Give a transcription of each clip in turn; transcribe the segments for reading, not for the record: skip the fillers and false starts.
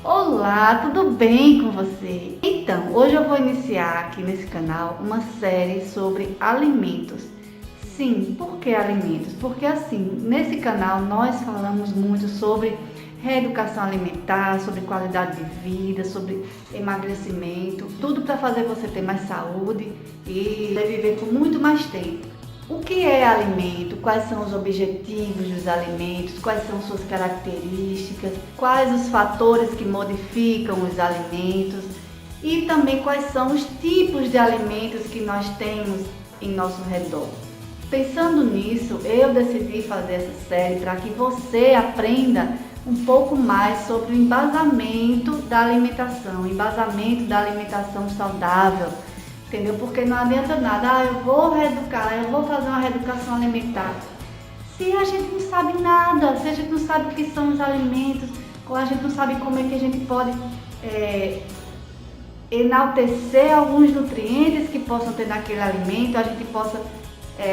Olá, tudo bem com você? Então, hoje eu vou iniciar aqui nesse canal uma série sobre alimentos. Sim, por que alimentos? Porque assim, nesse canal nós falamos muito sobre reeducação alimentar, sobre qualidade de vida, sobre emagrecimento, tudo para fazer você ter mais saúde e viver por muito mais tempo. O que é alimento? Quais são os objetivos dos alimentos? Quais são suas características? Quais os fatores que modificam os alimentos? E também quais são os tipos de alimentos que nós temos em nosso redor. Pensando nisso, eu decidi fazer essa série para que você aprenda um pouco mais sobre o embasamento da alimentação saudável. Entendeu? Porque não adianta nada, eu vou reeducar, eu vou fazer uma reeducação alimentar. Se a gente não sabe nada, se a gente não sabe o que são os alimentos, ou a gente não sabe como é que a gente pode enaltecer alguns nutrientes que possam ter naquele alimento, a gente possa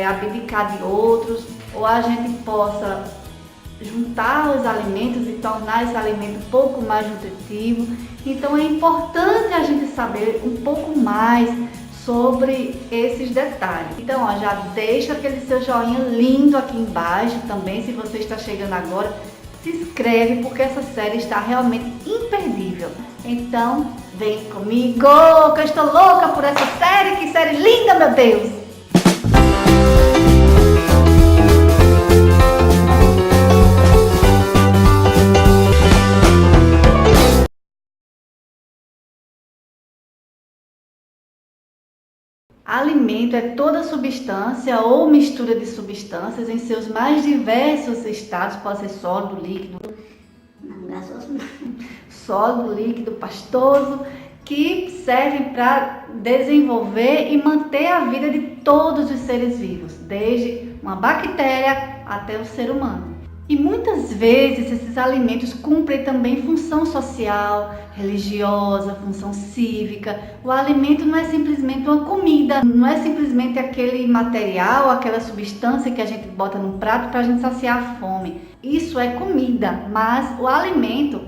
abdicar de outros, ou a gente possa juntar os alimentos e tornar esse alimento um pouco mais nutritivo. Então é importante a gente saber um pouco mais sobre esses detalhes. Então, já deixa aquele seu joinha lindo aqui embaixo também, se você está chegando agora, se inscreve porque essa série está realmente imperdível. Então, vem comigo, que eu estou louca por essa série, que série linda, meu Deus! Alimento é toda substância ou mistura de substâncias em seus mais diversos estados, pode ser sólido, líquido, sólido, líquido, pastoso, que servem para desenvolver e manter a vida de todos os seres vivos, desde uma bactéria até o ser humano. E muitas vezes esses alimentos cumprem também função social, religiosa, função cívica. O alimento não é simplesmente uma comida, não é simplesmente aquele material, aquela substância que a gente bota num prato para a gente saciar a fome. Isso é comida, mas o alimento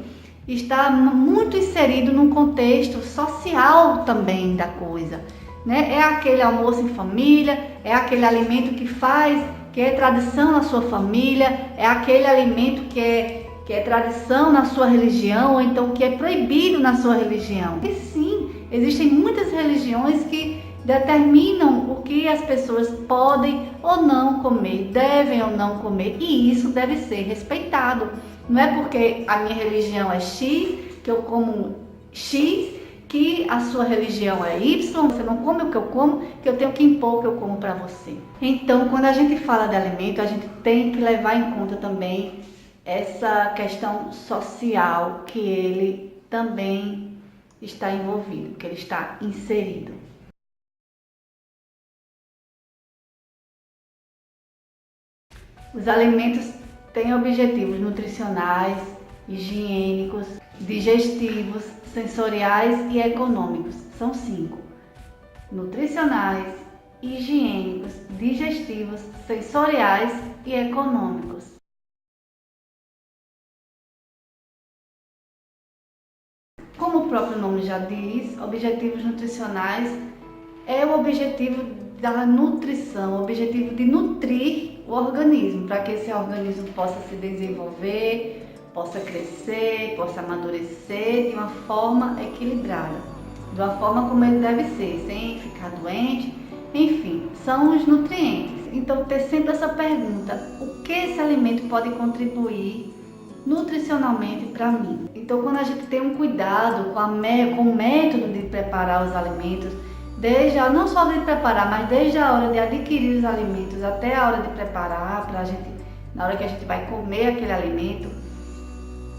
está muito inserido num contexto social também da coisa, né? É aquele almoço em família, é aquele alimento que é tradição na sua família, é aquele alimento que é tradição na sua religião, ou então que é proibido na sua religião. E sim, existem muitas religiões que determinam o que as pessoas podem ou não comer, devem ou não comer, e isso deve ser respeitado. Não é porque a minha religião é X, que eu como X, que a sua religião é Y, você não come o que eu como, que eu tenho que impor o que eu como para você. Então, quando a gente fala de alimento, a gente tem que levar em conta também essa questão social que ele também está envolvido, que ele está inserido. Os alimentos têm objetivos nutricionais, higiênicos, digestivos, sensoriais e econômicos. São 5: nutricionais, higiênicos, digestivos, sensoriais e econômicos. Como o próprio nome já diz, objetivos nutricionais é o objetivo da nutrição, o objetivo de nutrir o organismo, para que esse organismo possa se desenvolver, possa crescer, possa amadurecer de uma forma equilibrada, de uma forma como ele deve ser, sem ficar doente. Enfim, são os nutrientes. Então, ter sempre essa pergunta: o que esse alimento pode contribuir nutricionalmente para mim? Então, quando a gente tem um cuidado com o método de preparar os alimentos, não só de preparar, mas desde a hora de adquirir os alimentos até a hora de preparar, na hora que a gente vai comer aquele alimento,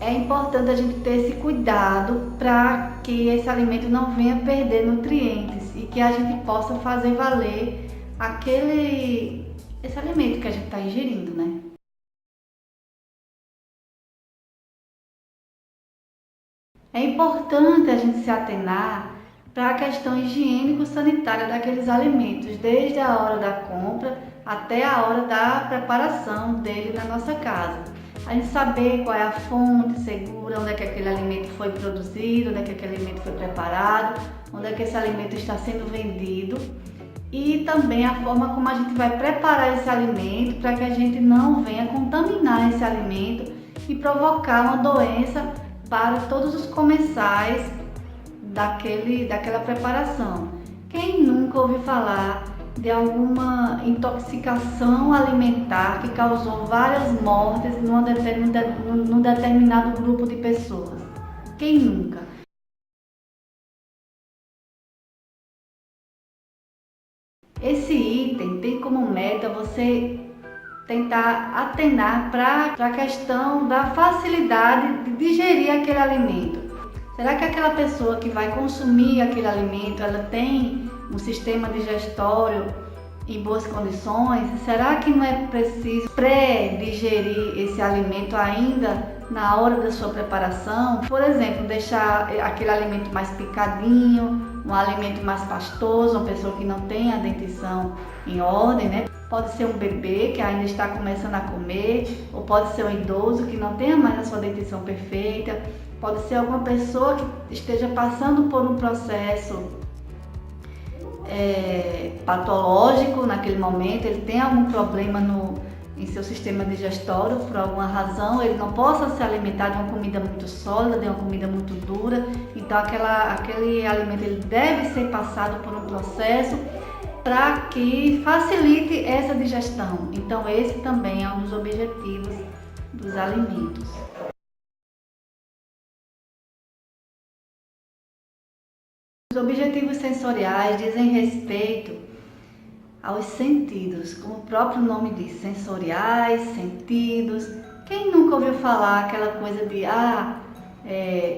é importante a gente ter esse cuidado para que esse alimento não venha perder nutrientes e que a gente possa fazer valer esse alimento que a gente está ingerindo, né? É importante a gente se atenar para a questão higiênico-sanitária daqueles alimentos, desde a hora da compra até a hora da preparação dele na nossa casa. A gente saber qual é a fonte segura, onde é que aquele alimento foi produzido, onde é que aquele alimento foi preparado, onde é que esse alimento está sendo vendido e também a forma como a gente vai preparar esse alimento para que a gente não venha contaminar esse alimento e provocar uma doença para todos os comensais daquela preparação. Quem nunca ouviu falar de alguma intoxicação alimentar que causou várias mortes num determinado grupo de pessoas? Quem nunca? Esse item tem como meta você tentar atenar para a questão da facilidade de digerir aquele alimento. Será que aquela pessoa que vai consumir aquele alimento, ela tem um sistema digestório em boas condições? Será que não é preciso pré-digerir esse alimento ainda na hora da sua preparação? Por exemplo, deixar aquele alimento mais picadinho, um alimento mais pastoso, uma pessoa que não tem a dentição em ordem, né? Pode ser um bebê que ainda está começando a comer, ou pode ser um idoso que não tenha mais a sua dentição perfeita, pode ser alguma pessoa que esteja passando por um processo patológico naquele momento, ele tem algum problema em seu sistema digestório, por alguma razão, ele não possa se alimentar de uma comida muito sólida, de uma comida muito dura, então aquele alimento ele deve ser passado por um processo para que facilite essa digestão. Então esse também é um dos objetivos dos alimentos. Os objetivos sensoriais dizem respeito aos sentidos, como o próprio nome diz, sensoriais, sentidos. Quem nunca ouviu falar aquela coisa de a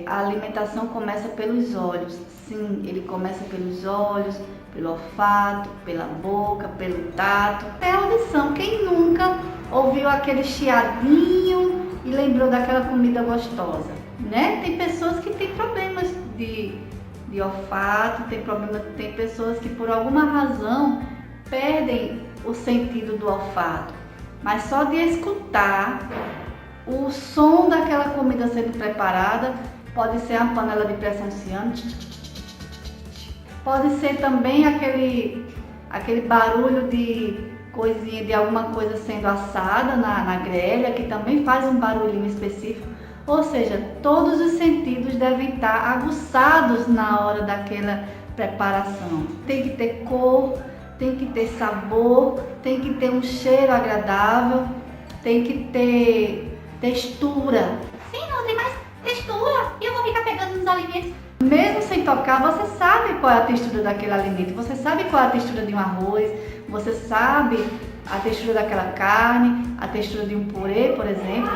alimentação começa pelos olhos? Sim, ele começa pelos olhos, pelo olfato, pela boca, pelo tato, até a audição. Quem nunca ouviu aquele chiadinho e lembrou daquela comida gostosa, né? Tem pessoas que têm problemas de olfato, tem pessoas que por alguma razão perdem o sentido do olfato, mas só de escutar o som daquela comida sendo preparada, pode ser a panela de pressão ciano, pode ser também aquele barulho de coisinha, de alguma coisa sendo assada na grelha, que também faz um barulhinho específico. Ou seja, todos os sentidos devem estar aguçados na hora daquela preparação. Tem que ter cor, tem que ter sabor, tem que ter um cheiro agradável, tem que ter textura. Sim, não tem mais textura e eu vou ficar pegando nos alimentos. Mesmo sem tocar, você sabe qual é a textura daquele alimento, você sabe qual é a textura de um arroz, você sabe a textura daquela carne, a textura de um purê, por exemplo.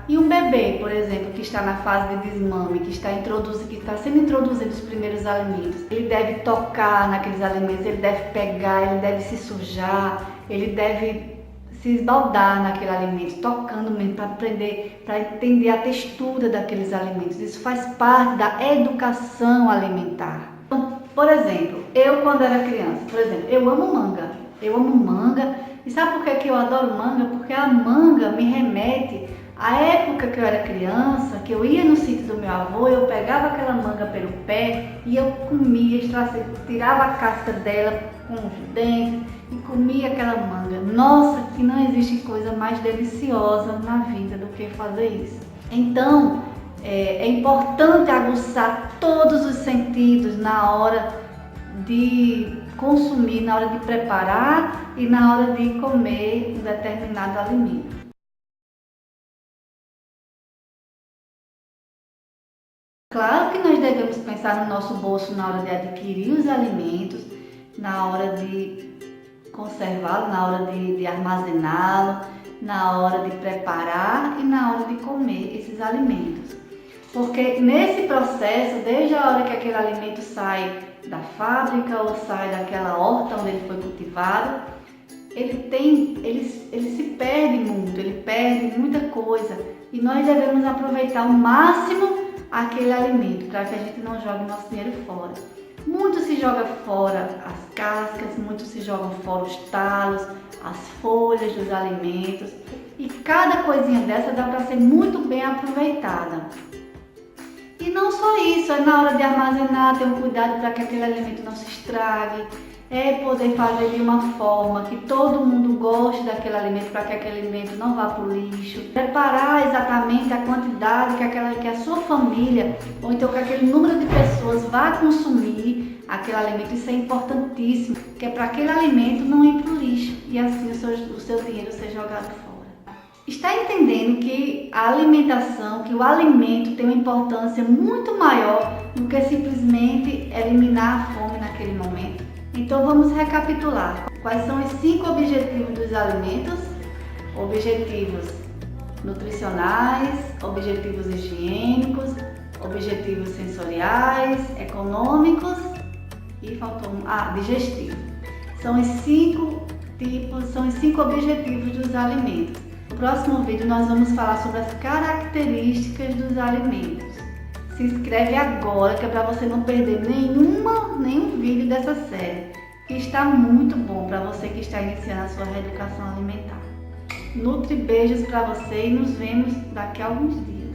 E um bebê, por exemplo, que está na fase de desmame, que está sendo introduzido os primeiros alimentos, ele deve tocar naqueles alimentos, ele deve pegar, ele deve se sujar, ele deve se esbaldar naquele alimento, tocando mesmo, para aprender, para entender a textura daqueles alimentos. Isso faz parte da educação alimentar. Por exemplo, eu quando era criança, eu amo manga. Eu amo manga. E sabe por que eu adoro manga? Porque a manga me remete à época que eu era criança, que eu ia no sítio do meu avô, eu pegava aquela manga pelo pé e eu comia, tirava a casca dela com os dentes e comia aquela manga. Nossa, que não existe coisa mais deliciosa na vida do que fazer isso. Então, é importante aguçar todos os sentidos na hora de consumir, na hora de preparar e na hora de comer um determinado alimento. Claro que nós devemos pensar no nosso bolso na hora de adquirir os alimentos, na hora de conservá-lo, na hora de armazená-lo, na hora de preparar e na hora de comer esses alimentos. Porque nesse processo, desde a hora que aquele alimento sai da fábrica ou sai daquela horta onde ele foi cultivado, ele se perde muito, ele perde muita coisa e nós devemos aproveitar ao máximo aquele alimento para que a gente não jogue nosso dinheiro fora. Muito se joga fora as cascas, muito se jogam fora os talos, as folhas dos alimentos. e cada coisinha dessa dá para ser muito bem aproveitada. E não só isso, é na hora de armazenar, ter um cuidado para que aquele alimento não se estrague, é poder fazer de uma forma que todo mundo goste daquele alimento, para que aquele alimento não vá para o lixo. Preparar exatamente a quantidade que a sua família, ou então que aquele número de pessoas vá consumir aquele alimento. Isso é importantíssimo, que é para aquele alimento não ir para o lixo e assim o seu dinheiro ser jogado fora. Está entendendo que a alimentação, que o alimento tem uma importância muito maior do que simplesmente eliminar a fome naquele momento? Então vamos recapitular. Quais são os 5 objetivos dos alimentos? Objetivos nutricionais, objetivos higiênicos, objetivos sensoriais, econômicos e faltou digestivo. São os 5 objetivos dos alimentos. No próximo vídeo nós vamos falar sobre as características dos alimentos. Se inscreve agora, que é para você não perder nenhum vídeo dessa série, que está muito bom para você que está iniciando a sua reeducação alimentar. Nutri beijos para você e nos vemos daqui a alguns dias.